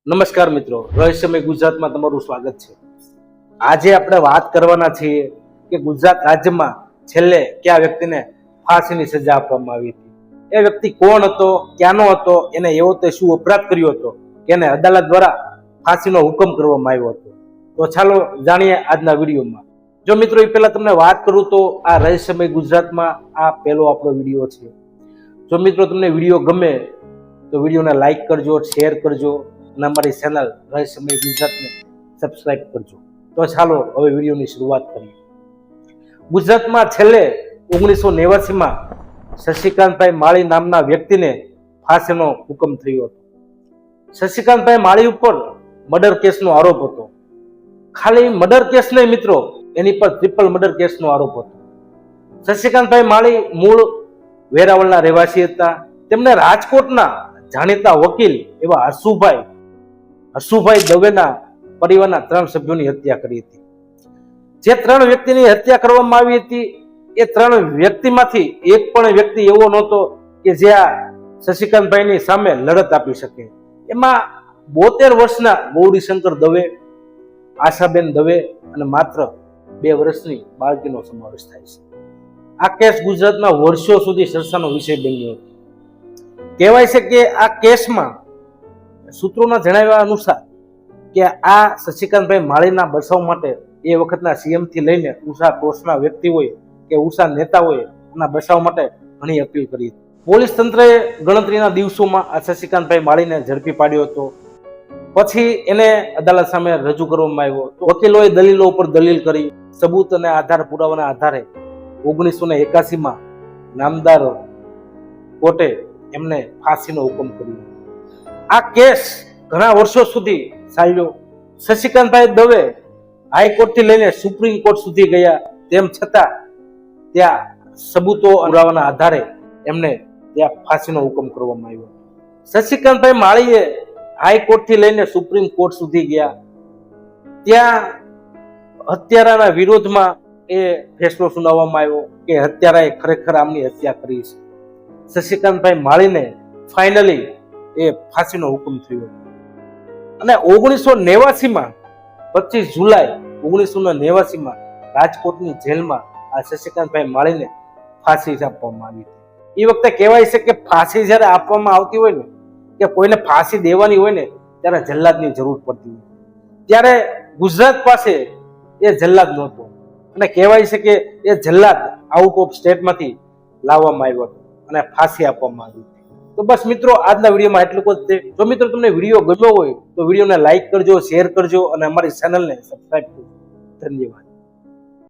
નમસ્કાર મિત્રો, રહસ્યમય ગુજરાતમાં તમારું સ્વાગત છે। આજે આપણે વાત કરવાના છીએ કે ગુજરાત રાજ્યમાં છેલ્લે કયા વ્યક્તિને ફાંસીની સજા આપવામાં આવી હતી। એ વ્યક્તિ કોણ હતો, ક્યાંનો હતો, એને એવો તે શું અપરાધ કર્યો હતો કે એને અદાલત દ્વારા ફાંસીનો હુકમ કરવામાં આવ્યો હતો। તો ચાલો જાણીએ આજના વિડીયોમાં। જો મિત્રો એ પહેલા તમને વાત કરું તો આ રહસ્યમય ગુજરાતમાં આ પહેલો આપણો વિડીયો છે। જો મિત્રો તમને વિડીયો ગમે તો વિડીયોને લાઈક કરજો, શેર કરજો અને અમારી ચેનલ રહસ્યમય ગુજરાતને સબસ્ક્રાઇબ કરજો। તો ચાલો હવે વિડીયોની શરૂઆત કરીએ। ગુજરાતમાં છેલ્લે 1989માં શશિકાંતભાઈ માળી નામના વ્યક્તિને ફાંસીનો હુકમ થયો હતો। શશિકાંતભાઈ માળી ઉપર મર્ડર કેસનો આરોપ હતો। ખાલી મર્ડર કેસ નહીં મિત્રો, એની પર ટ્રિપલ મર્ડર કેસનો આરોપ હતો। શશિકાંતભાઈ માળી મૂળ વેરાવળના રહેવાસી હતા। તેમને રાજકોટના જાણીતા વકીલ એવા હસુભાઈ દવેના પરિવારના 3 સભ્યોની હત્યા કરી હતી। જે 3 વ્યક્તિની હત્યા કરવામાં આવી હતી એ 3 વ્યક્તિમાંથી એક પણ વ્યક્તિ એવો નહોતો કે જે આ શશિકાંતભાઈની સામે લડત આપી શકે। એમાં 72 વર્ષના ગૌરીશંકર દવે, આશાબેન દવે અને માત્ર 2 વર્ષની બાળકીનો સમાવેશ થાય છે। આ કેસ ગુજરાતમાં વર્ષો સુધી ચર્ચાનો વિષય બન્યો હતો। કહેવાય છે કે આ કેસમાં સૂત્રોના જણાવ્યા અનુસાર કે આ શશિકાંતભાઈ માળીના બચાવ માટે એ વખતના સીએમ થી લઈને ઉષા ટોચના વ્યક્તિ હોય કે ઉષા નેતા હોય એના બચાવ માટે ઘણી અપીલ કરી હતી। પોલીસ તંત્રએ ગણતરીના દિવસોમાં આ શશિકાંતભાઈ માળીને ઝડપી પાડ્યો હતો। પછી એને અદાલત સામે રજૂ કરવામાં આવ્યો તો વકીલોએ દલીલો ઉપર દલીલ કરી, સબૂત અને આધાર પુરાવાના આધારે 1981માં નામદાર કોર્ટે એમને ફાંસીનો હુકમ કર્યો। આ કેસ ઘણા વર્ષો સુધી ચાલ્યો। શશિકાંતભાઈ દવે હાઈકોર્ટ થી લઈને સુપ્રીમ કોર્ટ સુધી ગયા, તેમ છતાં ત્યાં સબૂતો પુરાવાના આધારે એમને ત્યાં ફાંસીનો હુકમ કરવામાં આવ્યો। શશિકાંતભાઈ માળીએ હાઈકોર્ટ થી લઈને સુપ્રીમ કોર્ટ સુધી ગયા, ત્યાં હત્યારાના વિરોધમાં એ ફેસલો સુનાવવામાં આવ્યો કે હત્યારાએ ખરેખર આમની હત્યા કરી છે। શશિકાંતભાઈ માળીને ફાઇનલી એ ફાંસીનો હુકમ થયો અને 1989માં 25 જુલાઈ 1989માં રાજકોટની જેલમાં આ શશિકાંતભાઈ માળીને ફાંસી આપવામાં આવી હતી। એ વખતે કહેવાય છે કે ફાંસી જ્યારે આપવામાં આવતી હોય ને કે કોઈને ફાંસી દેવાની હોય ને ત્યારે જલ્લાદની જરૂર પડતી હોય, ત્યારે ગુજરાત પાસે એ જલ્લાદ નહોતો અને કહેવાય છે કે એ જલ્લાદ આઉટ ઓફ સ્ટેટમાંથી લાવવામાં આવ્યો હતો અને ફાંસી આપવામાં આવી હતી। તો બસ મિત્રો, આજના વિડીયોમાં એટલું જ છે। જો મિત્રો તમને વિડીયો ગમ્યો હોય તો વિડીયોને લાઈક કરજો, શેર કરજો અને અમારી ચેનલને સબસ્ક્રાઇબ કરજો। ધન્યવાદ।